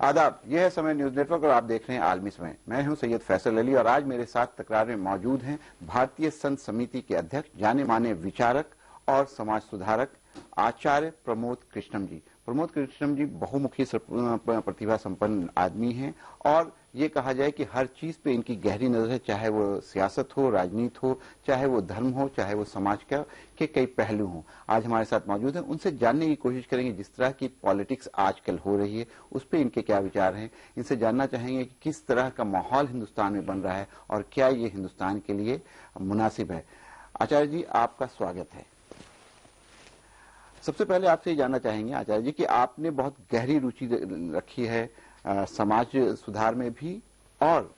आदाब, यह है समय न्यूज नेटवर्क और आप देख रहे हैं आलमी समय। मैं हूं सैयद फैसल अली और आज मेरे साथ तकरार में मौजूद हैं भारतीय संत समिति के अध्यक्ष, जाने माने विचारक और समाज सुधारक आचार्य प्रमोद कृष्णम जी। प्रमोद कृष्णम जी बहुमुखी प्रतिभा संपन्न आदमी हैं और ये कहा जाए कि हर चीज पे इनकी गहरी नजर है, चाहे वो सियासत हो, राजनीति हो, चाहे वो धर्म हो, चाहे वो समाज के कई पहलू हों। आज हमारे साथ मौजूद हैं, उनसे जानने की कोशिश करेंगे जिस तरह की पॉलिटिक्स आजकल हो रही है उस पर इनके क्या विचार हैं। इनसे जानना चाहेंगे कि किस तरह का माहौल हिंदुस्तान में बन रहा है और क्या ये हिंदुस्तान के लिए मुनासिब है। आचार्य जी, आपका स्वागत है। सबसे पहले आपसे ये जानना चाहेंगे आचार्य जी कि आपने बहुत गहरी रुचि रखी है समाज सुधार में भी और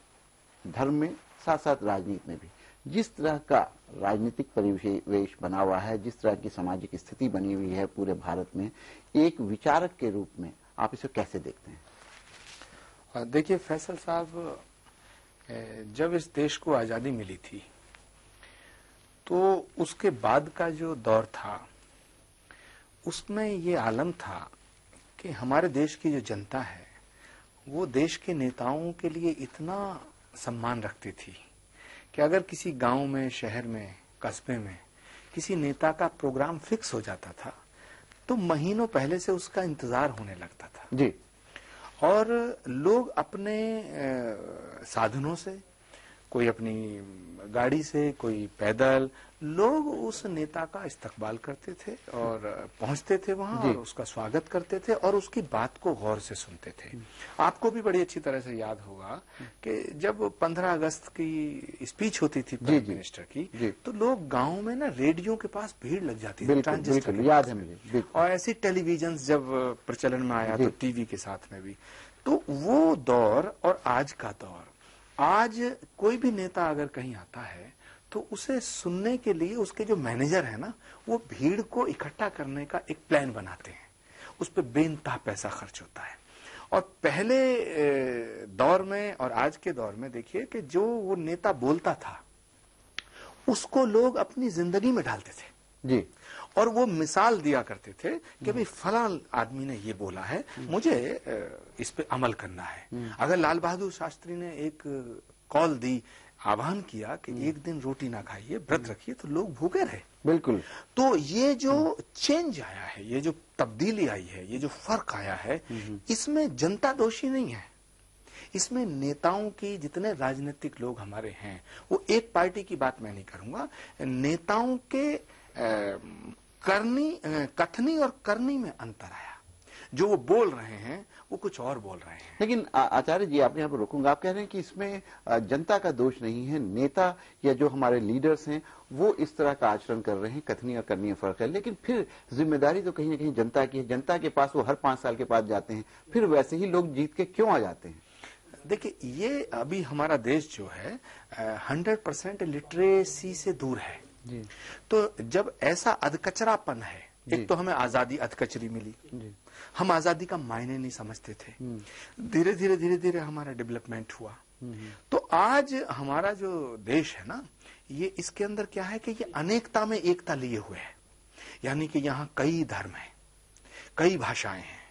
धर्म में, साथ साथ राजनीति में भी। जिस तरह का राजनीतिक परिवेश बना हुआ है, जिस तरह की सामाजिक स्थिति बनी हुई है पूरे भारत में, एक विचारक के रूप में आप इसे कैसे देखते हैं? देखिए फैसल साहब, जब इस देश को आजादी मिली थी तो उसके बाद का जो दौर था उसमें ये आलम था कि हमारे देश की जो जनता है वो देश के नेताओं के लिए इतना सम्मान रखती थी कि अगर किसी गांव में, शहर में, कस्बे में किसी नेता का प्रोग्राम फिक्स हो जाता था तो महीनों पहले से उसका इंतजार होने लगता था जी। और लोग अपने साधनों से, कोई अपनी गाड़ी से, कोई पैदल, लोग उस नेता का इस्तकबाल करते थे और पहुंचते थे वहां और उसका स्वागत करते थे और उसकी बात को गौर से सुनते थे। आपको भी बड़ी अच्छी तरह से याद होगा कि जब 15 अगस्त की स्पीच होती थी प्राइम मिनिस्टर की तो लोग गांव में ना रेडियो के पास भीड़ लग जाती थी, ट्रांजिस्टर, याद है मुझे। और ऐसी टेलीविजन जब प्रचलन में आया तो टीवी के साथ में भी। तो वो दौर और आज का दौर, आज कोई भी नेता अगर कहीं आता है तो उसे सुनने के लिए उसके जो मैनेजर है ना, वो भीड़ को इकट्ठा करने का एक प्लान बनाते हैं। उस पर बेनतहा पैसा खर्च होता है। और पहले दौर में और आज के दौर में देखिए कि जो वो नेता बोलता था उसको लोग अपनी जिंदगी में डालते थे जी, और वो मिसाल दिया करते थे कि भाई फलां आदमी ने ये बोला है, मुझे इस पे अमल करना है। अगर लाल बहादुर शास्त्री ने एक कॉल दी, आह्वान किया कि एक दिन रोटी ना खाइए, व्रत रखिए, तो लोग भूखे रहे। बिल्कुल। तो ये जो चेंज आया है, ये जो तब्दीली आई है, ये जो फर्क आया है, इसमें जनता दोषी नहीं है। इसमें नेताओं की, जितने राजनीतिक लोग हमारे हैं, वो एक पार्टी की बात मैं नहीं करूंगा, नेताओं के कथनी और करनी में अंतर आया। जो वो बोल रहे हैं वो कुछ और बोल रहे हैं। लेकिन आचार्य जी, आपने यहाँ पर रोकूंगा, आप कह रहे हैं कि इसमें जनता का दोष नहीं है, नेता या जो हमारे लीडर्स हैं वो इस तरह का आचरण कर रहे हैं, कथनी और करनी में फर्क है। लेकिन फिर जिम्मेदारी तो कहीं ना कहीं जनता की है। जनता के पास वो हर 5 साल के बाद जाते हैं, फिर वैसे ही लोग जीत के क्यों आ जाते हैं? देखिए, ये अभी हमारा देश जो है 100% लिटरेसी से दूर है जी। तो जब ऐसा अधकचरापन है, एक तो हमें आजादी अधकचरी मिली जी। हम आजादी का मायने नहीं समझते थे, धीरे धीरे हमारा डेवलपमेंट हुआ। तो आज हमारा जो देश है ना, ये इसके अंदर क्या है कि ये अनेकता में एकता लिए हुए है। यानी कि यहाँ कई धर्म हैं, कई भाषाएं हैं,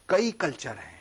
कई कल्चर हैं।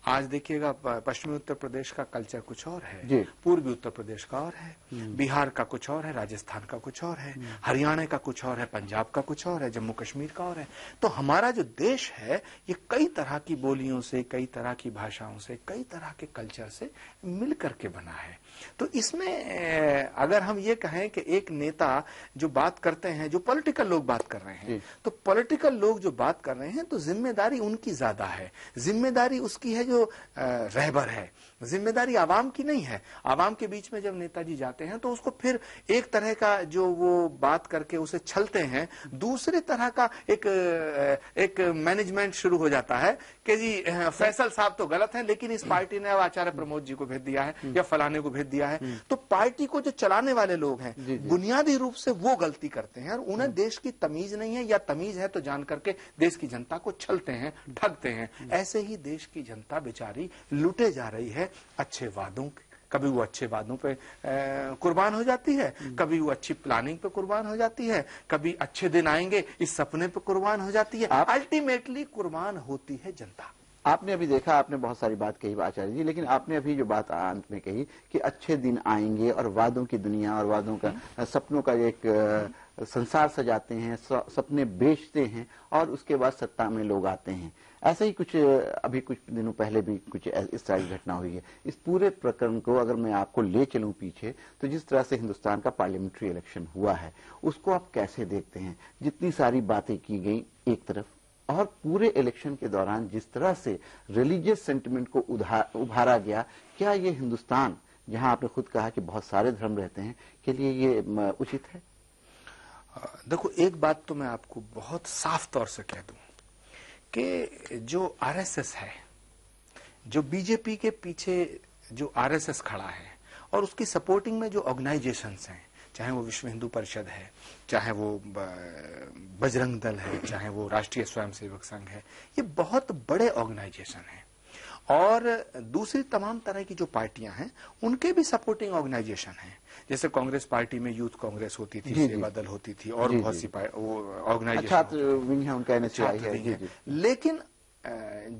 आज देखिएगा पश्चिमी उत्तर प्रदेश का कल्चर कुछ और है, पूर्वी उत्तर प्रदेश का और है, बिहार का कुछ और है, राजस्थान का कुछ और है, हरियाणा का कुछ और है, पंजाब का कुछ और है, जम्मू कश्मीर का और है। तो हमारा जो देश है ये कई तरह की बोलियों से, कई तरह की भाषाओं से, कई तरह के कल्चर से मिल करके बना है। तो इसमें अगर हम ये कहें कि एक नेता जो बात करते हैं, जो पॉलिटिकल लोग बात कर रहे हैं, तो पॉलिटिकल लोग जो बात कर रहे हैं तो जिम्मेदारी उनकी ज्यादा है। जिम्मेदारी उसकी है जो रहबर है, जिम्मेदारी आवाम की नहीं है। आवाम के बीच में जब नेताजी जाते हैं तो उसको फिर एक तरह का जो वो बात करके उसे छलते हैं, दूसरे तरह का एक मैनेजमेंट शुरू हो जाता है कि जी फैसल साहब तो गलत हैं, लेकिन इस पार्टी ने आचार्य प्रमोद जी को भेज दिया है या फलाने को भेज दिया है। तो पार्टी को जो चलाने वाले लोग हैं बुनियादी रूप से वो गलती करते हैं और उन्हें देश की तमीज नहीं है, या तमीज है तो जान करके देश की जनता को छलते हैं, ठगते हैं। ऐसे ही देश की जनता बेचारी लुटे जा रही है अच्छे वादों के। कभी वो अच्छे वादों पे कुर्बान हो जाती है, कभी वो अच्छी प्लानिंग पे कुर्बान हो जाती है, कभी अच्छे दिन आएंगे इस सपने पे कुर्बान हो जाती है। अल्टीमेटली कुर्बान होती है जनता। आपने अभी देखा, आपने बहुत सारी बात कही आचार्य जी, लेकिन आपने अभी जो बात अंत में कही कि अच्छे दिन आएंगे और वादों की दुनिया और वादों का सपनों का एक संसार सजाते हैं, सपने बेचते हैं और उसके बाद सत्ता में लोग आते हैं। ऐसा ही कुछ अभी कुछ दिनों पहले भी कुछ इस तरह की घटना हुई है। इस पूरे प्रकरण को अगर मैं आपको ले चलूं पीछे, तो जिस तरह से हिंदुस्तान का पार्लियामेंट्री इलेक्शन हुआ है उसको आप कैसे देखते हैं? जितनी सारी बातें की गई एक तरफ, और पूरे इलेक्शन के दौरान जिस तरह से रिलीजियस सेंटिमेंट को उभारा गया, क्या ये हिंदुस्तान, जहां आपने खुद कहा कि बहुत सारे धर्म रहते हैं, के लिए ये उचित है? देखो, एक बात तो मैं आपको बहुत साफ तौर से कह दूं कि जो आरएसएस है, जो बीजेपी के पीछे जो आरएसएस खड़ा है और उसकी सपोर्टिंग में जो ऑर्गेनाइजेशंस हैं, चाहे वो विश्व हिंदू परिषद है, चाहे वो बजरंग दल है, चाहे वो राष्ट्रीय स्वयंसेवक संघ है, ये बहुत बड़े ऑर्गेनाइजेशन हैं। और दूसरी तमाम तरह की जो पार्टियां हैं उनके भी सपोर्टिंग ऑर्गेनाइजेशन हैं। जैसे कांग्रेस पार्टी में यूथ कांग्रेस होती थी, सेवा दल होती थी और बहुत सी ऑर्गेनाइजेशन, छात्र विंग है, उनका NSCI है। लेकिन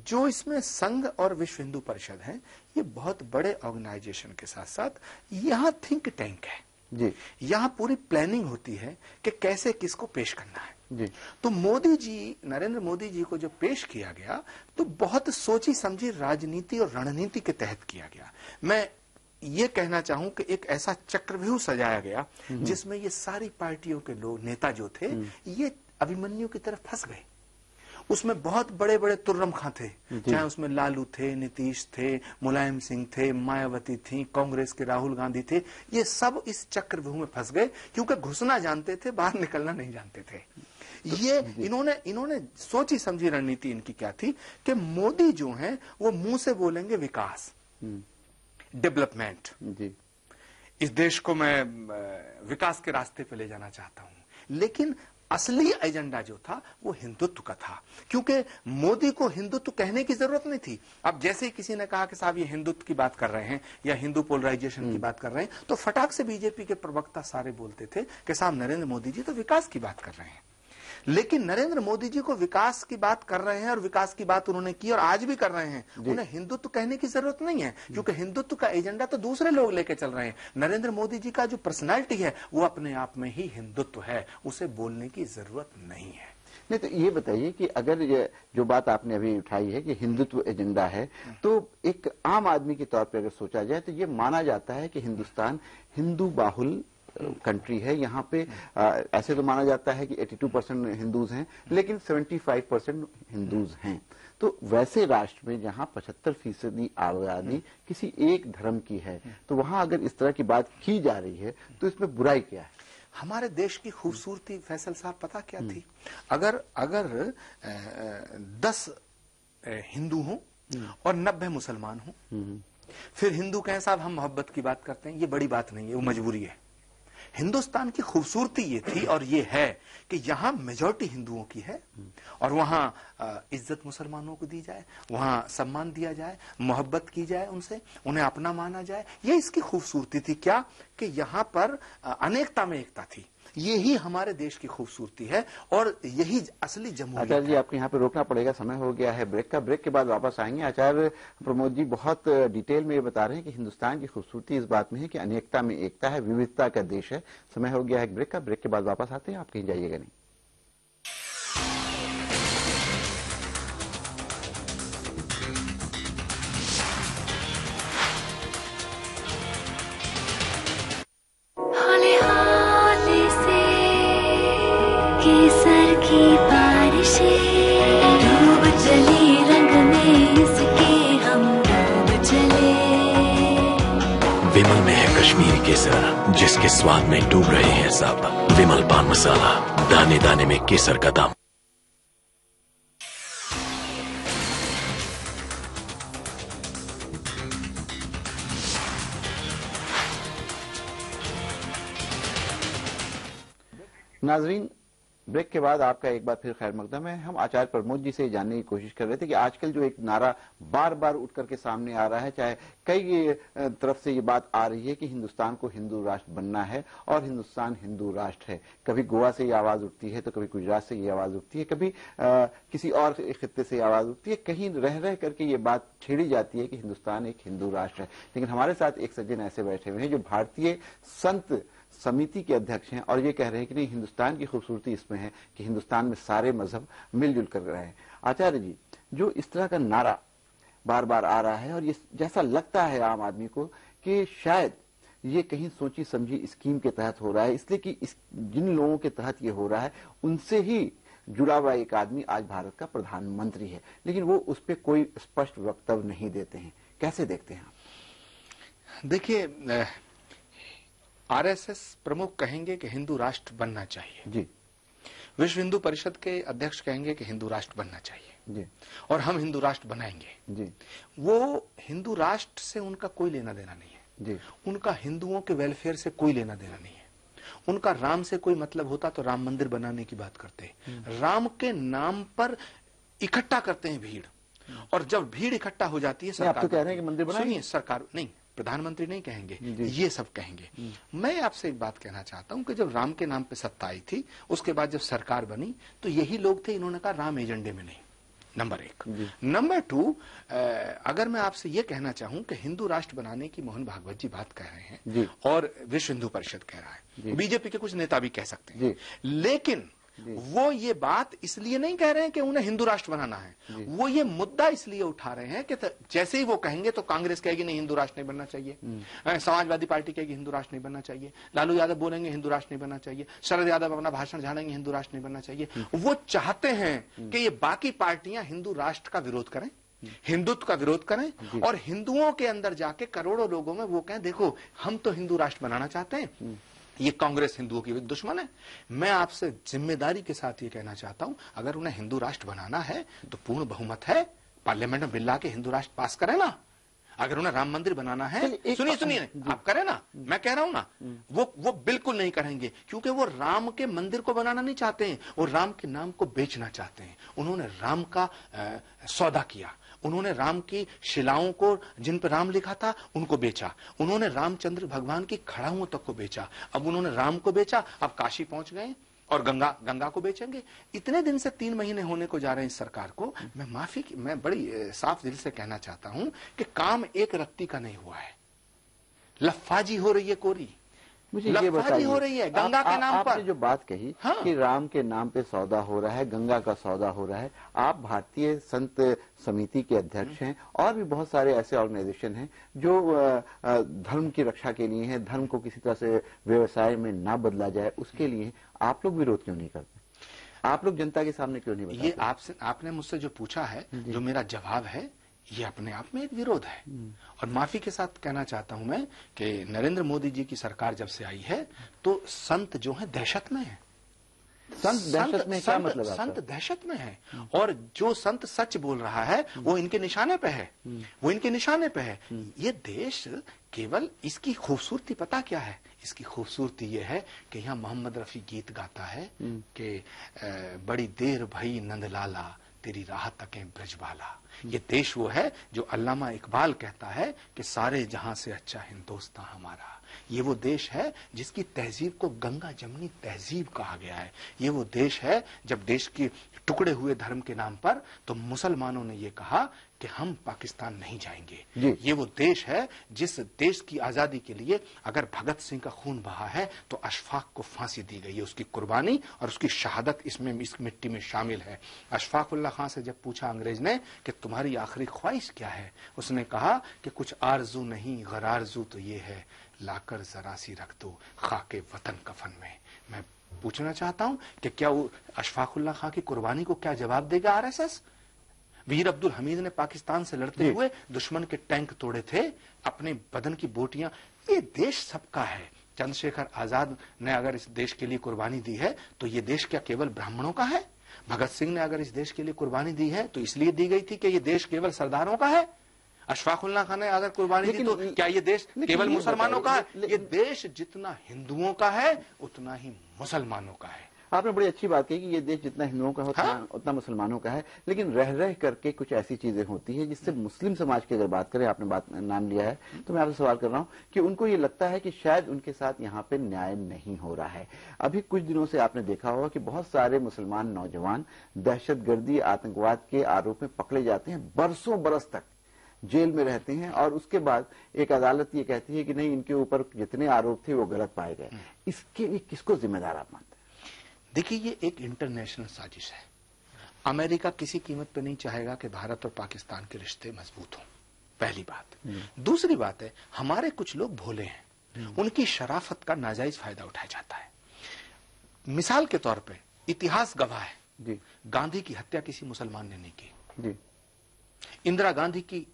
जो इसमें संघ और विश्व हिंदू परिषद है, ये बहुत बड़े ऑर्गेनाइजेशन के साथ साथ यहाँ थिंक टैंक है जी। यहाँ पूरी प्लानिंग होती है कि कैसे किसको पेश करना है जी। तो मोदी जी, नरेंद्र मोदी जी को जब पेश किया गया तो बहुत सोची समझी राजनीति और रणनीति के तहत किया गया। मैं ये कहना चाहूं कि एक ऐसा चक्रव्यूह सजाया गया जिसमें ये सारी पार्टियों के लोग, नेता जो थे, ये अभिमन्यु की तरफ फंस गए। उसमें बहुत बड़े बड़े तुर्रम खां थे, चाहे उसमें लालू थे, नीतीश थे, मुलायम सिंह थे, मायावती थी, कांग्रेस के राहुल गांधी थे। ये सब इस चक्रव्यूह में फंस गए क्योंकि घुसना जानते थे, बाहर निकलना नहीं जानते थे। ये इन्होंने सोची समझी रणनीति इनकी क्या थी कि मोदी जो हैं वो मुंह से बोलेंगे विकास, डेवलपमेंट, इस देश को मैं विकास के रास्ते पे ले जाना चाहता हूं, लेकिन असली एजेंडा जो था वो हिंदुत्व का था। क्योंकि मोदी को हिंदुत्व कहने की जरूरत नहीं थी। अब जैसे ही किसी ने कहा कि साहब ये हिंदुत्व की बात कर रहे हैं या हिंदू पोलराइजेशन की बात कर रहे हैं, तो फटाक से बीजेपी के प्रवक्ता सारे बोलते थे कि साहब नरेंद्र मोदी जी तो विकास की बात कर रहे हैं। लेकिन नरेंद्र मोदी जी को विकास की बात कर रहे हैं और विकास की बात उन्होंने की और आज भी कर रहे हैं। उन्हें हिंदुत्व कहने की जरूरत नहीं है क्योंकि हिंदुत्व का एजेंडा तो दूसरे लोग लेके चल रहे हैं। नरेंद्र मोदी जी का जो पर्सनालिटी है वो अपने आप में ही हिंदुत्व है, उसे बोलने की जरूरत नहीं है। नहीं, तो ये बताइए कि अगर ये जो बात आपने अभी उठाई है कि हिंदुत्व एजेंडा है, तो एक आम आदमी के तौर पर अगर सोचा जाए तो ये माना जाता है कि हिंदुस्तान हिंदू बाहुल कंट्री है। यहाँ पे ऐसे तो माना जाता है कि 82% हिंदूज हैं, लेकिन 75% हिंदूज हैं। तो वैसे राष्ट्र में जहाँ 75% आबादी किसी एक धर्म की है, तो वहाँ अगर इस तरह की बात की जा रही है तो इसमें बुराई क्या है? हमारे देश की खूबसूरती फैसल साहब पता क्या थी? अगर 10 हिंदू हों और 90 मुसलमान हों, फिर हिंदू कहें साहब हम मोहब्बत की बात करते हैं, ये बड़ी बात नहीं है, वो मजबूरी है। हिंदुस्तान की खूबसूरती ये थी और ये है कि यहाँ मेजॉरिटी हिंदुओं की है और वहाँ इज्जत मुसलमानों को दी जाए, वहाँ सम्मान दिया जाए, मोहब्बत की जाए उनसे, उन्हें अपना माना जाए। ये इसकी खूबसूरती थी। क्या कि यहाँ पर अनेकता में एकता थी। यही हमारे देश की खूबसूरती है और यही असली जमहूरियत है। आचार्य जी, आपको यहाँ पे रोकना पड़ेगा, समय हो गया है ब्रेक का। ब्रेक के बाद वापस आएंगे। आचार्य प्रमोद जी बहुत डिटेल में ये बता रहे हैं कि हिंदुस्तान की खूबसूरती इस बात में है कि अनेकता में एकता है, विविधता का देश है। समय हो गया है ब्रेक का। ब्रेक के बाद वापस आते हैं, आप कहीं जाइएगा नहीं। केसर की बारिशें डूब चली रंग में इसके हम डूब चले। विमल में है कश्मीरी केसर, जिसके स्वाद में डूब रहे हैं सब। विमल पान मसाला, दाने दाने में केसर का दाम। नाजरीन, ब्रेक के बाद आपका एक बार फिर खैर मकदम है। हम आचार्य प्रमोद जी से जानने की कोशिश कर रहे थे कि आजकल जो एक नारा बार बार उठ करके सामने आ रहा है, चाहे कई तरफ से ये बात आ रही है कि हिंदुस्तान को हिंदू राष्ट्र बनना है और हिंदुस्तान हिंदू राष्ट्र है। कभी गोवा से ये आवाज उठती है तो कभी गुजरात से ये आवाज उठती है, कभी किसी और खित्ते से आवाज उठती है, कहीं रह रह करके ये बात छेड़ी जाती है कि हिंदुस्तान एक हिंदू राष्ट्र है। लेकिन हमारे साथ एक सज्जन ऐसे बैठे हुए हैं जो भारतीय संत समिति के अध्यक्ष हैं और ये कह रहे हैं कि नहीं, हिंदुस्तान की खूबसूरती इसमें है कि हिंदुस्तान में सारे मजहब मिलजुल कर रहे हैं। आचार्य जी, जो इस तरह का नारा बार बार आ रहा है और ये जैसा लगता है आम आदमी को कि शायद ये कहीं सोची समझी स्कीम के तहत हो रहा है, इसलिए कि जिन लोगों के तहत ये हो रहा है उनसे ही जुड़ा हुआ एक आदमी आज भारत का प्रधानमंत्री है, लेकिन वो उस पर कोई स्पष्ट वक्तव्य नहीं देते हैं। कैसे देखते हैं आप? देखिए, आरएसएस प्रमुख कहेंगे कि हिंदू राष्ट्र बनना चाहिए जी, विश्व हिंदू परिषद के अध्यक्ष कहेंगे कि हिंदू राष्ट्र बनना चाहिए जी, और हम हिंदू राष्ट्र बनाएंगे जी, वो हिंदू राष्ट्र से उनका कोई लेना देना नहीं है जी, उनका हिंदुओं के वेलफेयर से कोई लेना देना नहीं है। उनका राम से कोई मतलब होता तो राम मंदिर बनाने की बात करते। राम के नाम पर इकट्ठा करते हैं भीड़, और जब भीड़ इकट्ठा हो जाती है आप तो कह रहे हैं कि मंदिर बनाएंगे? सुनिए, सरकार नहीं, प्रधानमंत्री नहीं कहेंगे, ये सब कहेंगे। मैं आपसे एक बात कहना चाहता हूं कि जब राम के नाम पे सत्ता आई थी, उसके बाद जब सरकार बनी तो यही लोग थे, इन्होंने कहा राम एजेंडे में नहीं। नंबर एक। नंबर टू, अगर मैं आपसे ये कहना चाहूं कि हिंदू राष्ट्र बनाने की मोहन भागवत जी बात कह रहे हैं और विश्व हिंदू परिषद कह रहा है, बीजेपी के कुछ नेता भी कह सकते हैं, लेकिन वो ये बात इसलिए नहीं कह रहे हैं कि उन्हें हिंदू राष्ट्र बनाना है, वो ये मुद्दा इसलिए उठा रहे हैं कि जैसे ही वो कहेंगे तो कांग्रेस कहेगी नहीं, हिंदू राष्ट्र नहीं बनना चाहिए, समाजवादी पार्टी कहेगी हिंदू राष्ट्र नहीं बनना चाहिए, लालू यादव बोलेंगे हिंदू राष्ट्र नहीं बनना चाहिए, शरद यादव अपना भाषण झाड़ेंगे हिंदू राष्ट्र नहीं बनना चाहिए। वो चाहते हैं कि ये बाकी पार्टियां हिंदू राष्ट्र का विरोध करें, हिंदुत्व का विरोध करें और हिंदुओं के अंदर जाके करोड़ों लोगों में वो कहें देखो हम तो हिंदू राष्ट्र बनाना चाहते हैं, ये कांग्रेस हिंदुओं की दुश्मन है। मैं आपसे जिम्मेदारी के साथ ये कहना चाहता हूं, अगर उन्हें हिंदू राष्ट्र बनाना है तो पूर्ण बहुमत है, पार्लियामेंट में बिल ला के हिंदू राष्ट्र पास करें ना। अगर उन्हें राम मंदिर बनाना है, सुनिए आप करें ना, मैं कह रहा हूं ना, वो बिल्कुल नहीं करेंगे, क्योंकि वो राम के मंदिर को बनाना नहीं चाहते हैं, वो राम के नाम को बेचना चाहते हैं। उन्होंने राम का सौदा किया, उन्होंने राम की शिलाओं को जिन पर राम लिखा था उनको बेचा, उन्होंने रामचंद्र भगवान की खड़ाओं तक को बेचा, अब उन्होंने राम को बेचा, अब काशी पहुंच गए और गंगा को बेचेंगे। इतने दिन से 3 महीने होने को जा रहे हैं इस सरकार को। मैं बड़ी साफ दिल से कहना चाहता हूं कि काम एक रत्ती का नहीं हुआ है, लफ्फाजी हो रही है, कोरी मुझे ये बताइए, हो रही है गंगा के नाम पर। आपने जो बात कही कि राम के नाम पे सौदा हो रहा है, गंगा का सौदा हो रहा है, आप भारतीय संत समिति के अध्यक्ष हैं और भी बहुत सारे ऐसे ऑर्गेनाइजेशन हैं जो धर्म की रक्षा के लिए हैं, धर्म को किसी तरह से व्यवसाय में ना बदला जाए उसके लिए। आप लोग विरोध क्यों नहीं करते? आप लोग जनता के सामने क्यों नहीं बताते? ये आपने मुझसे जो पूछा है, जो मेरा जवाब है, ये अपने आप में एक विरोध है। और माफी के साथ कहना चाहता हूं मैं कि नरेंद्र मोदी जी की सरकार जब से आई है तो संत जो है दहशत में है। संत दहशत में क्या मतलब? संत दहशत में है, और जो संत सच बोल रहा है वो इनके निशाने पे है, वो इनके निशाने पे है। ये देश केवल, इसकी खूबसूरती पता क्या है? इसकी खूबसूरती ये है कि यहाँ मोहम्मद रफी गीत गाता है कि बड़ी देर भई नंदलाला तेरी राह तके ब्रजबाला। ये देश वो है जो अल्लामा इकबाल कहता है कि सारे जहां से अच्छा हिंदुस्तान हमारा। ये वो देश है जिसकी तहजीब को गंगा जमनी तहजीब कहा गया है। ये वो देश है जब देश के टुकड़े हुए धर्म के नाम पर तो मुसलमानों ने ये कहा कि हम पाकिस्तान नहीं जाएंगे। ये वो देश है जिस देश की आजादी के लिए अगर भगत सिंह का खून बहा है तो अशफाक को फांसी दी गई है। उसकी कुर्बानी और उसकी शहादत इसमें इस मिट्टी में शामिल है। अशफाक उल्लाह खां से जब पूछा अंग्रेज ने कि तुम्हारी आखिरी ख्वाहिश क्या है, उसने कहा कि कुछ आरजू नहीं गरारजू तो ये है, लाकर जरा सी रख दो खाके वतन कफन में। मैं पूछना चाहता हूं कि क्या वो अशफाक उल्लाह खां की कुर्बानी को क्या जवाब देगा आरएसएस? वीर अब्दुल हमीद ने पाकिस्तान से लड़ते हुए दुश्मन के टैंक तोड़े थे, अपने बदन की बोटियां। ये देश सबका है। चंद्रशेखर आजाद ने अगर इस देश के लिए कुर्बानी दी है तो ये देश क्या केवल ब्राह्मणों का है? भगत सिंह ने अगर इस देश के लिए कुर्बानी दी है तो इसलिए दी गई थी कि ये देश केवल सरदारों का है? अशफाक उल्लाह खान ने अगर कुर्बानी दी तो क्या ये देश केवल मुसलमानों का है? ये देश जितना हिंदुओं का है उतना ही मुसलमानों का है। आपने बड़ी अच्छी बात कही कि ये देश जितना हिंदुओं का होता है उतना मुसलमानों का है, लेकिन रह रह करके कुछ ऐसी चीजें होती है जिससे मुस्लिम समाज की अगर बात करें, आपने बात नाम लिया है, तो मैं आपसे सवाल कर रहा हूं कि उनको ये लगता है कि शायद उनके साथ यहाँ पे न्याय नहीं हो रहा है। अभी कुछ दिनों से आपने देखा होगा कि बहुत सारे मुसलमान नौजवान दहशतगर्दी आतंकवाद के आरोप में पकड़े जाते हैं, बरसों बरस तक जेल में रहते हैं और उसके बाद एक अदालत ये कहती है कि नहीं, इनके ऊपर जितने आरोप थे वो गलत पाए गए। इसके लिए किसको जिम्मेदार आप मानते हैं? देखिए, ये एक इंटरनेशनल साजिश है। अमेरिका किसी कीमत पे नहीं चाहेगा कि भारत और पाकिस्तान के रिश्ते मजबूत हों, पहली बात। दूसरी बात है, हमारे कुछ लोग भोले हैं, उनकी शराफत का नाजायज फायदा उठाया जाता है। मिसाल के तौर पे इतिहास गवाह है जी, गांधी की हत्या किसी मुसलमान ने नहीं की जी, इंदिरा गांधी की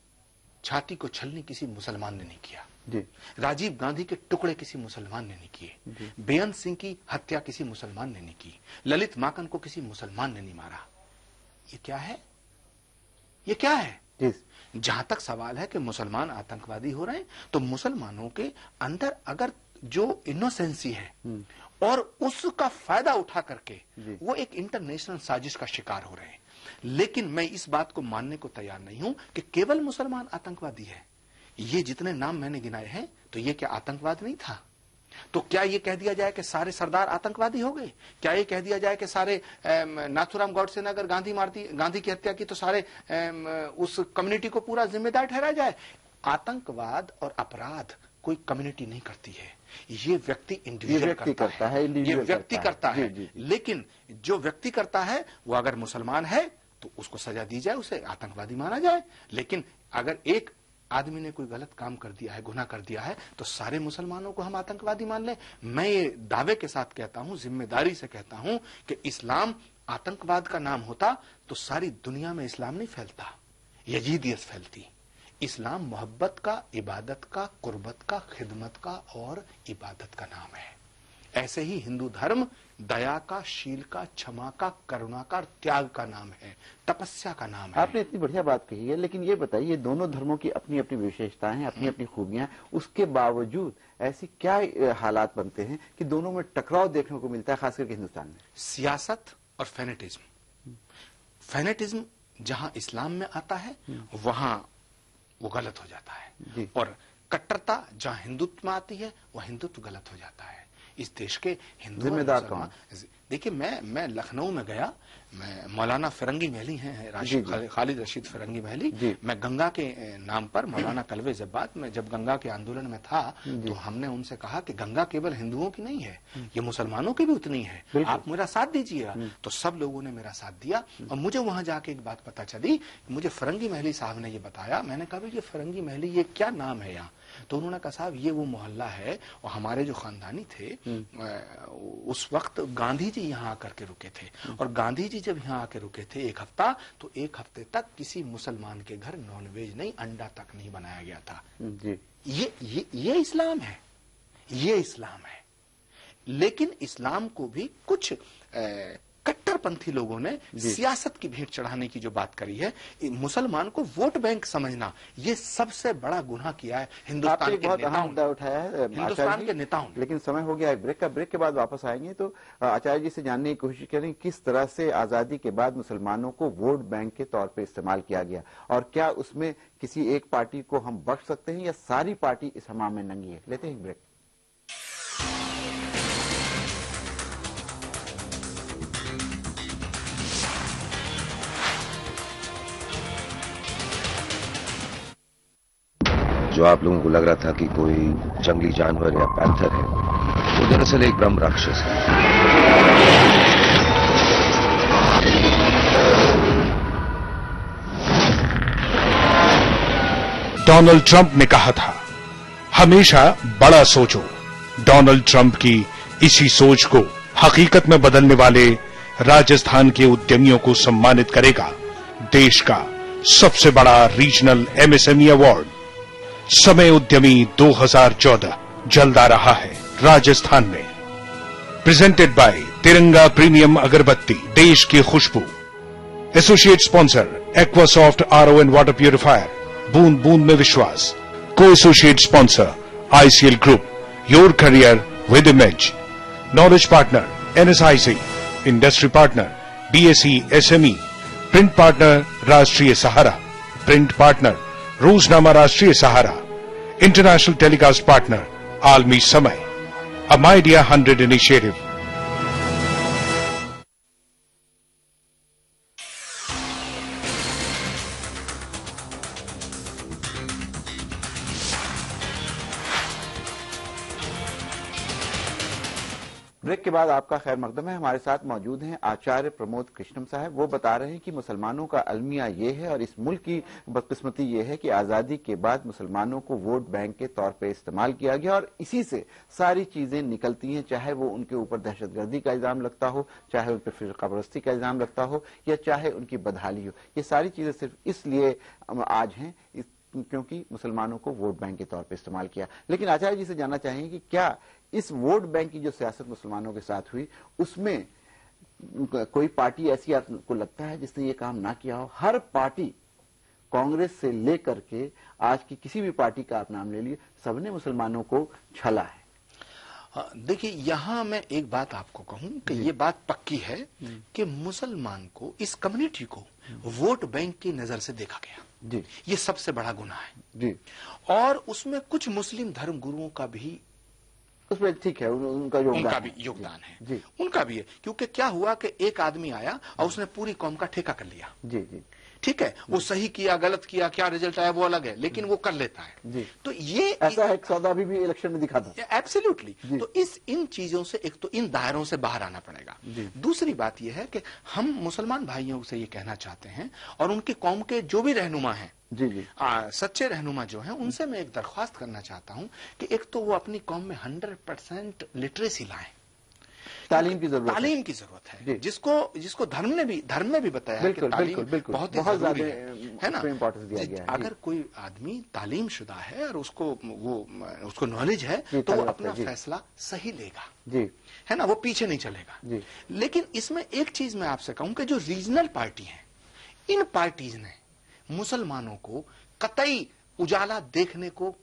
छाती को छलनी किसी मुसलमान ने नहीं किया जी, राजीव गांधी के टुकड़े किसी मुसलमान ने नहीं किए, बेअंत सिंह की हत्या किसी मुसलमान ने नहीं की, ललित माकन को किसी मुसलमान ने नहीं मारा। ये क्या है? ये क्या है? जहां तक सवाल है कि मुसलमान आतंकवादी हो रहे हैं, तो मुसलमानों के अंदर अगर जो इनोसेंसी है और उसका फायदा उठा करके वो एक इंटरनेशनल साजिश का शिकार हो रहे हैं। लेकिन मैं इस बात को मानने को तैयार नहीं हूं कि केवल मुसलमान आतंकवादी है। ये जितने नाम मैंने गिनाए हैं, तो ये क्या आतंकवाद नहीं था? तो क्या ये कह दिया जाए कि सारे सरदार आतंकवादी हो गए? क्या ये कह दिया जाए कि सारे नाथूराम गौडसे ने अगर गांधी की हत्या की तो सारे उस कम्युनिटी को पूरा जिम्मेदार ठहराया जाए? आतंकवाद और अपराध कोई कम्युनिटी नहीं करती है, ये व्यक्ति इंडिविजुअल करता है, ये व्यक्ति करता है। लेकिन जो व्यक्ति करता है वो अगर मुसलमान है तो उसको सजा दी जाए, उसे आतंकवादी माना जाए। लेकिन अगर एक आदमी ने कोई गलत काम कर दिया है, गुनाह कर दिया है, तो सारे मुसलमानों को हम आतंकवादी मान लें? मैं ये दावे के साथ कहता हूं, जिम्मेदारी से कहता हूं कि इस्लाम आतंकवाद का नाम होता तो सारी दुनिया में इस्लाम नहीं फैलता, यजीदियत फैलती। इस्लाम मोहब्बत का, इबादत का, कुर्बत का, खिदमत का और इबादत का नाम है। ऐसे ही हिंदू धर्म दया का, शील का, क्षमा का, करुणा का, त्याग का नाम है, तपस्या का नाम है। आपने इतनी बढ़िया बात कही है, लेकिन ये बताइए, दोनों धर्मों की अपनी अपनी विशेषताएं हैं, अपनी अपनी खूबियां, उसके बावजूद ऐसी क्या हालात बनते हैं कि दोनों में टकराव देखने को मिलता है, खासकर के हिंदुस्तान में? सियासत और फेनेटिज्म। फेनेटिज्म जहां इस्लाम में आता है वहां वो गलत हो जाता है, और कट्टरता जहां हिंदुत्व में आती है वह हिंदुत्व गलत हो जाता है। इस देश के हिंदू जिम्मेदार कौन? देखिए, मैं लखनऊ में गया, मैं मौलाना फिरंगी महली हैं, खालिद रशीद फिरंगी महली, मैं गंगा के नाम पर मौलाना कलवे जब्बात में जब गंगा के आंदोलन में था तो हमने उनसे कहा कि गंगा केवल हिंदुओं की नहीं है, ये मुसलमानों की भी उतनी है, आप मेरा साथ दीजिएगा। तो सब लोगों ने मेरा साथ दिया और मुझे वहां जाके एक बात पता चली, मुझे फिरंगी महली साहब ने ये बताया। मैंने कहा, ये फिरंगी महली ये क्या नाम है यहाँ? तो उन्होंने कहा, साहब ये वो मोहल्ला है और हमारे जो खानदानी थे उस वक्त गांधी जी यहाँ आकर के रुके थे, और गांधी जी जब यहाँ आके रुके थे एक हफ्ता, तो एक हफ्ते तक किसी मुसलमान के घर नॉनवेज नहीं, अंडा तक नहीं बनाया गया था। ये इस्लाम है, ये इस्लाम है। लेकिन इस्लाम को भी कुछ कट्टरपंथी लोगों ने सियासत की भेंट चढ़ाने की जो बात करी है, मुसलमान को वोट बैंक समझना, ये सबसे बड़ा गुनाह किया है हिंदुस्तान के नेताओं ने, उठाया है हिंदुस्तान के नेताओं ने। लेकिन समय हो गया है ब्रेक का। ब्रेक के बाद वापस आएंगे तो आचार्य जी से जानने की कोशिश करें किस तरह से आजादी के बाद मुसलमानों को वोट बैंक के तौर पर इस्तेमाल किया गया, और क्या उसमें किसी एक पार्टी को हम बख्श सकते हैं या सारी पार्टी इस हमाम में नंगी है? लेते हैं ब्रेक। जो आप लोगों को लग रहा था कि कोई जंगली जानवर या पैंथर है, वो दरअसल एक ब्रह्म राक्षस है। डोनाल्ड ट्रंप ने कहा था, हमेशा बड़ा सोचो। डोनाल्ड ट्रंप की इसी सोच को हकीकत में बदलने वाले राजस्थान के उद्यमियों को सम्मानित करेगा देश का सबसे बड़ा रीजनल एमएसएमई अवार्ड। समय उद्यमी 2014 जल्द आ रहा है राजस्थान में। प्रेजेंटेड बाय तिरंगा प्रीमियम अगरबत्ती, देश की खुशबू। Associate sponsor Aquasoft RO and water purifier, बूंद बूंद में विश्वास। को associate sponsor ICL group, your career with image. Knowledge partner NSIC, industry partner BSE SME, print partner Rashtriya Sahara, print partner रोजनामा राष्ट्रीय सहारा, इंटरनेशनल टेलीकास्ट पार्टनर आलमी समय, अ माइडिया 100 इनिशिएटिव। ब्रेक के बाद आपका खैर मकदम है। हमारे साथ मौजूद हैं आचार्य प्रमोद कृष्णम साहब। वो बता रहे हैं कि मुसलमानों का अलमिया ये है और इस मुल्क की बदकिस्मती ये है कि आजादी के बाद मुसलमानों को वोट बैंक के तौर पे इस्तेमाल किया गया और इसी से सारी चीजें निकलती हैं, चाहे वो उनके ऊपर दहशतगर्दी का इल्जाम लगता हो, चाहे उन पर फिरकापरस्ती का इल्जाम लगता हो या चाहे उनकी बदहाली हो। ये सारी चीजें सिर्फ इसलिए आज हैं क्योंकि मुसलमानों को वोट बैंक के तौर पर इस्तेमाल किया। लेकिन आचार्य जी से जानना चाहेंगे कि क्या इस वोट बैंक की जो सियासत मुसलमानों के साथ हुई उसमें कोई पार्टी ऐसी आपको लगता है जिसने ये काम ना किया हो? हर पार्टी, कांग्रेस से लेकर के आज की किसी भी पार्टी का आप नाम ले लिए, सबने मुसलमानों को छला है। देखिए, यहां मैं एक बात आपको कहूं कि ये बात पक्की है कि मुसलमान को, इस कम्युनिटी को वोट बैंक की नजर से देखा गया जी। ये सबसे बड़ा गुनाह है जी। और उसमें कुछ मुस्लिम धर्म गुरुओं का भी उसमें ठीक है, उनका भी योगदान है जी। उनका भी है, क्योंकि क्या हुआ कि एक आदमी आया और उसने पूरी कौम का ठेका कर लिया। जी जी। ठीक है, वो सही किया गलत किया, क्या रिजल्ट आया वो अलग है, लेकिन वो कर लेता है जी। तो ये ऐसा एक सौदा भी इलेक्शन में दिखा था। एब्सोल्युटली। तो इन चीजों से, एक तो इन दायरों से बाहर आना पड़ेगा। दूसरी बात यह है कि हम मुसलमान भाइयों से ये कहना चाहते हैं और उनकी कौम के जो भी रहनुमा हैं, जी जी, सच्चे रहनुमा जो हैं, उनसे मैं एक दरख्वास्त करना चाहता हूं कि एक तो वो अपनी कौम में 100% लिटरेसी लाएं। तालीम की जरूरत है जिसको धर्म में भी बताया है कि तालीम बहुत जरूरी है ना। इंपॉर्टेंस दिया गया है। अगर कोई आदमी तालीम शुदा है और उसको नॉलेज है तो वो अपना फैसला सही लेगा जी, है ना, वो पीछे नहीं चलेगा जी। लेकिन इसमें एक चीज मैं आपसे कहूं कि जो रीजनल पार्टी है, इन पार्टीज ने मुसलमानों को कतई उजाला देखने को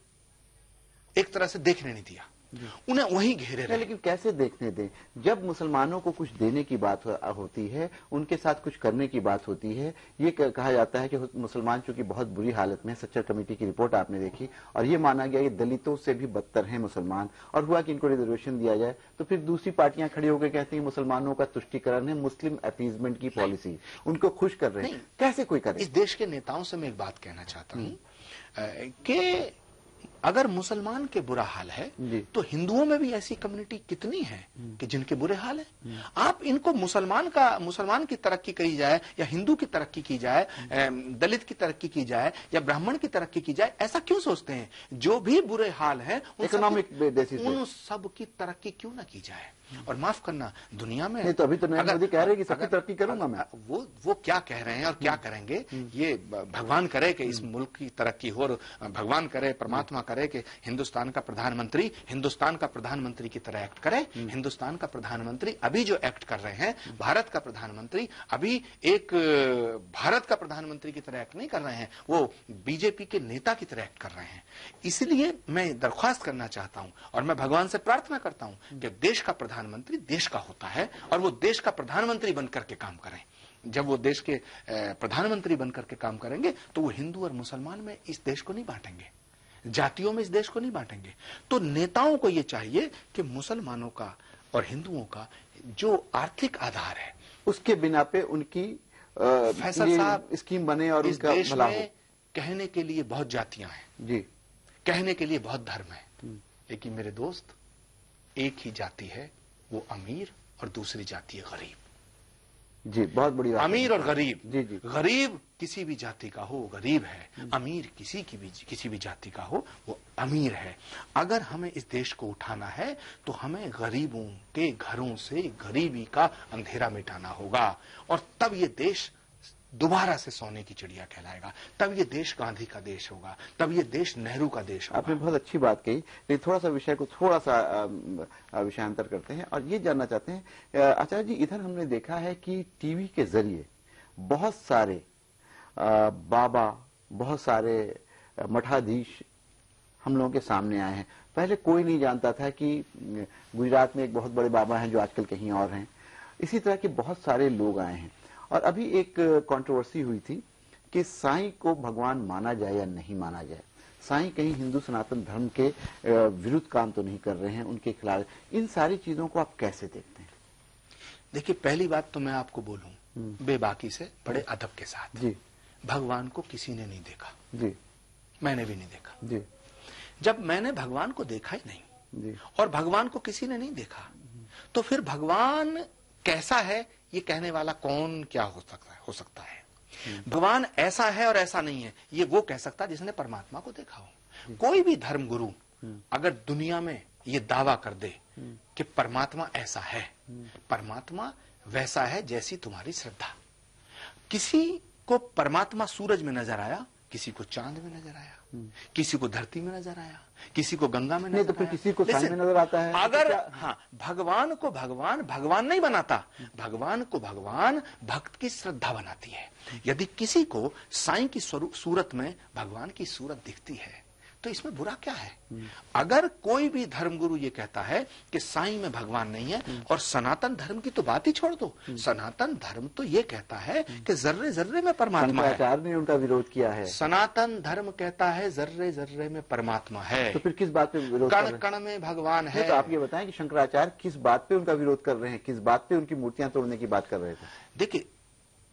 एक तरह से देखने नहीं दिया, उन्हें वहीं घेरे रहे। लेकिन कैसे देखने दें जब मुसलमानों को कुछ देने की बात होती है, उनके साथ कुछ करने की बात होती है। ये कहा जाता है कि मुसलमान चूंकि बहुत बुरी हालत में है, सच्चर कमेटी की रिपोर्ट आपने देखी और ये माना गया कि दलितों से भी बदतर हैं मुसलमान, और हुआ कि इनको रिजर्वेशन दिया जाए तो फिर दूसरी पार्टियां खड़ी होकर कहती हैं मुसलमानों का तुष्टीकरण है, मुस्लिम अपीजमेंट की पॉलिसी, उनको खुश कर रहे हैं। कैसे कोई करे? इस देश के नेताओं से मैं एक बात कहना चाहता हूं कि अगर मुसलमान के बुरा हाल है तो हिंदुओं में भी ऐसी कम्युनिटी कितनी है कि जिनके बुरे हाल है। आप इनको मुसलमान की तरक्की की जाए या हिंदू की तरक्की की जाए, दलित की तरक्की की जाए या ब्राह्मण की तरक्की की जाए, ऐसा क्यों सोचते हैं? जो भी बुरे हाल है उन सब की तरक्की क्यों ना की जाए? और माफ करना, दुनिया में नहीं तो अभी तो नरेंद्र मोदी कह रहे हैं कि सबकी तरक्की करूंगा मैं। वो क्या कह रहे हैं और क्या करेंगे, ये भगवान करे कि इस मुल्क की तरक्की हो, और भगवान करे, परमात्मा करे कि हिंदुस्तान का प्रधानमंत्री की तरह एक्ट करे। हिंदुस्तान का प्रधानमंत्री अभी जो एक्ट कर रहे हैं, भारत का प्रधानमंत्री अभी एक भारत का प्रधानमंत्री की तरह एक्ट नहीं कर रहे हैं, वो बीजेपी के नेता की तरह एक्ट कर रहे हैं। इसलिए मैं दरख्वास्त करना चाहता हूं और मैं भगवान से प्रार्थना करता हूं कि देश का प्रधानमंत्री देश का होता है और वो देश का प्रधानमंत्री बनकर के काम करें। जब वो देश के प्रधानमंत्री बनकर के काम करेंगे तो वो हिंदू और मुसलमान में इस देश को नहीं बांटेंगे, जातियों में इस देश को नहीं बांटेंगे। तो नेताओं को ये चाहिए कि मुसलमानों का और हिंदुओं का जो आर्थिक आधार है उसके बिना पे उनकी फैसल साहब स्कीम बने और इस उनका देश भला में हो। कहने के लिए बहुत जातियां हैं जी, कहने के लिए बहुत धर्म है, लेकिन मेरे दोस्त एक ही जाति है, वो अमीर, और दूसरी जाति है गरीब। जी, बहुत बड़ी बात। अमीर और गरीब, जी जी, गरीब किसी भी जाति का हो गरीब है, अमीर किसी भी जाति का हो वो अमीर है। अगर हमें इस देश को उठाना है तो हमें गरीबों के घरों से गरीबी का अंधेरा मिटाना होगा, और तब ये देश दोबारा से सोने की चिड़िया कहलाएगा, तब ये देश गांधी का देश होगा, तब ये देश नेहरू का देश होगा। आपने बहुत अच्छी बात कही, लेकिन थोड़ा सा विषय को थोड़ा सा विषयांतर करते हैं और ये जानना चाहते हैं आचार्य जी, इधर हमने देखा है कि टीवी के जरिए बहुत सारे बाबा, बहुत सारे मठाधीश हम लोगों के सामने आए हैं। पहले कोई नहीं जानता था कि गुजरात में एक बहुत बड़े बाबा हैं जो आजकल कहीं और हैं, इसी तरह के बहुत सारे लोग आए हैं। और अभी एक कंट्रोवर्सी हुई थी कि साईं को भगवान माना जाए या नहीं माना जाए। साईं कहीं हिंदू सनातन धर्म के विरुद्ध काम तो नहीं कर रहे हैं, उनके खिलाफ। इन सारी चीजों को आप कैसे देखते हैं? देखिए, पहली बात तो मैं आपको बोलूं बेबाकी से, बड़े अदब के साथ जी, भगवान को किसी ने नहीं देखा जी, मैंने भी नहीं देखा जी, जब मैंने भगवान को देखा ही नहीं जी, और भगवान को किसी ने नहीं देखा, तो फिर भगवान कैसा है ये कहने वाला कौन क्या हो सकता है? भगवान ऐसा है और ऐसा नहीं है ये वो कह सकता है जिसने परमात्मा को देखा हो। कोई भी धर्म गुरु अगर दुनिया में ये दावा कर दे कि परमात्मा ऐसा है, परमात्मा वैसा है जैसी तुम्हारी श्रद्धा। किसी को परमात्मा सूरज में नजर आया, किसी को चांद में नजर आया, किसी को धरती में नजर आया, किसी को गंगा में नजर तो फिर आया, किसी को साईं में नजर आता है। अगर हाँ, भगवान को भगवान नहीं बनाता, भगवान को भगवान भक्त की श्रद्धा बनाती है। यदि किसी को साईं की सूरत में भगवान की सूरत दिखती है तो इसमें बुरा क्या है? अगर कोई भी धर्मगुरु ये कहता है कि साईं में भगवान नहीं है, और सनातन धर्म की तो बात ही छोड़ दो, सनातन धर्म तो ये कहता है कि जर्रे जर्रे में परमात्मा है। शंकराचार्य ने उनका विरोध किया है। सनातन धर्म कहता है जर्रे जर्रे में परमात्मा है, तो फिर किस बात पे विरोध कर रहे कण हैं? कण में भगवान है। तो आप ये बताएं कि शंकराचार्य किस बात पे उनका विरोध कर रहे हैं, किस बात पे उनकी मूर्तियां तोड़ने की बात कर रहे थे? देखिए,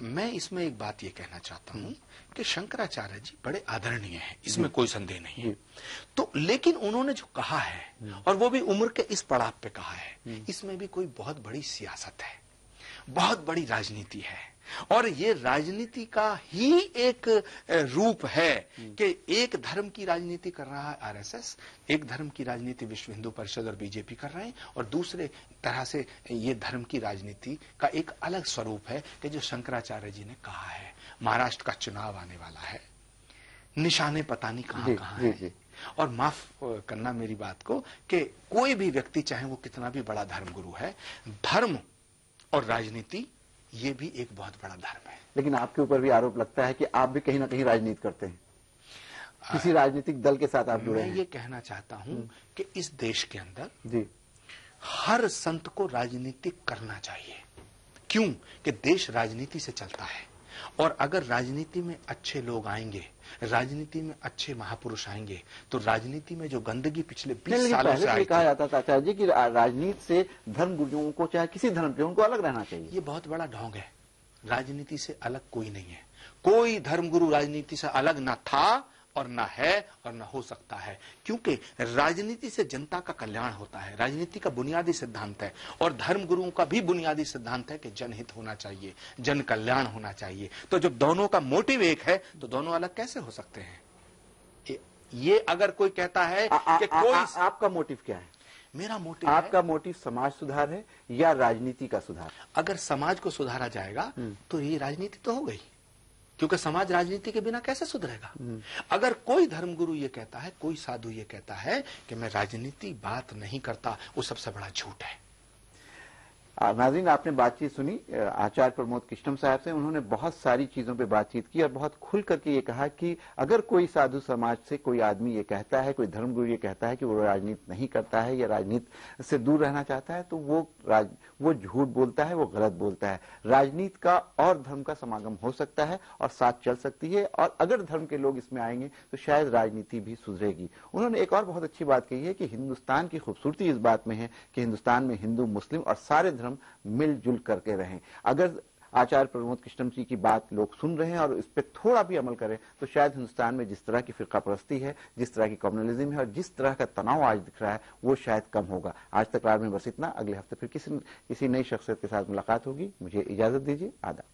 मैं इसमें एक बात ये कहना चाहता हूं कि शंकराचार्य जी बड़े आदरणीय हैं, इसमें कोई संदेह नहीं है। तो लेकिन उन्होंने जो कहा है, और वो भी उम्र के इस पड़ाव पे कहा है, इसमें भी कोई बहुत बड़ी सियासत है, बहुत बड़ी राजनीति है। और ये राजनीति का ही एक रूप है कि एक धर्म की राजनीति कर रहा है आरएसएस, एक धर्म की राजनीति विश्व हिंदू परिषद और बीजेपी कर रहे हैं, और दूसरे तरह से ये धर्म की राजनीति का एक अलग स्वरूप है कि जो शंकराचार्य जी ने कहा है। महाराष्ट्र का चुनाव आने वाला है, निशाने पता नहीं कहां कहां है। और माफ करना मेरी बात को कि कोई भी व्यक्ति, चाहे वो कितना भी बड़ा धर्मगुरु है, धर्म और राजनीति ये भी एक बहुत बड़ा धर्म है। लेकिन आपके ऊपर भी आरोप लगता है कि आप भी कहीं ना कहीं राजनीति करते हैं, किसी राजनीतिक दल के साथ आप जुड़े हैं। मैं ये कहना चाहता हूं कि इस देश के अंदर जी, हर संत को राजनीति करना चाहिए। क्यों? कि देश राजनीति से चलता है, और अगर राजनीति में अच्छे लोग आएंगे, राजनीति में अच्छे महापुरुष आएंगे, तो राजनीति में जो गंदगी पिछले 20 सालों से आई कहा जाता था आचार्य जी कि राजनीति से धर्म गुरुओं को, चाहे किसी धर्म के, उनको अलग रहना चाहिए। ये बहुत बड़ा ढोंग है। राजनीति से अलग कोई नहीं है। कोई धर्मगुरु राजनीति से अलग ना था और ना है और ना हो सकता है, क्योंकि राजनीति से जनता का कल्याण होता है, राजनीति का बुनियादी सिद्धांत है। और धर्मगुरुओं का भी बुनियादी सिद्धांत है कि जनहित होना चाहिए, जन कल्याण होना चाहिए। तो जब दोनों का मोटिव एक है तो दोनों अलग कैसे हो सकते हैं? ये अगर कोई कहता है कि कोई आपका मोटिव क्या है? मेरा मोटिव, आपका मोटिव समाज सुधार है या राजनीति का सुधार? अगर समाज को सुधारा जाएगा तो ये राजनीति तो हो गई, क्योंकि समाज राजनीति के बिना कैसे सुधरेगा? अगर कोई धर्मगुरु ये कहता है, कोई साधु ये कहता है कि मैं राजनीति बात नहीं करता, वो सबसे बड़ा झूठ है। नाज़रीन, आपने बातचीत सुनी आचार्य प्रमोद कृष्णम साहब से। उन्होंने बहुत सारी चीजों पे बातचीत की और बहुत खुल करके ये कहा कि अगर कोई साधु समाज से कोई आदमी ये कहता है, कोई धर्मगुरु ये कहता है कि वो राजनीति नहीं करता है या राजनीति से दूर रहना चाहता है, तो वो झूठ बोलता है, वो गलत बोलता है। राजनीति का और धर्म का समागम हो सकता है और साथ चल सकती है, और अगर धर्म के लोग इसमें आएंगे तो शायद राजनीति भी सुधरेगी। उन्होंने एक और बहुत अच्छी बात कही है कि हिंदुस्तान की खूबसूरती इस बात में है कि हिंदुस्तान में हिंदू, मुस्लिम और सारे धर्म मिलजुल करके रहें। अगर आचार्य प्रमोद कृष्णम जी की बात लोग सुन रहे हैं और इस पर थोड़ा भी अमल करें तो शायद हिंदुस्तान में जिस तरह की फिरका परस्ती है, जिस तरह की कम्युनलिज्म है और जिस तरह का तनाव आज दिख रहा है, वो शायद कम होगा। आज तकरार में बस इतना। अगले हफ्ते फिर किसी नई शख्सियत के साथ मुलाकात होगी। मुझे इजाजत दीजिए। आदाब।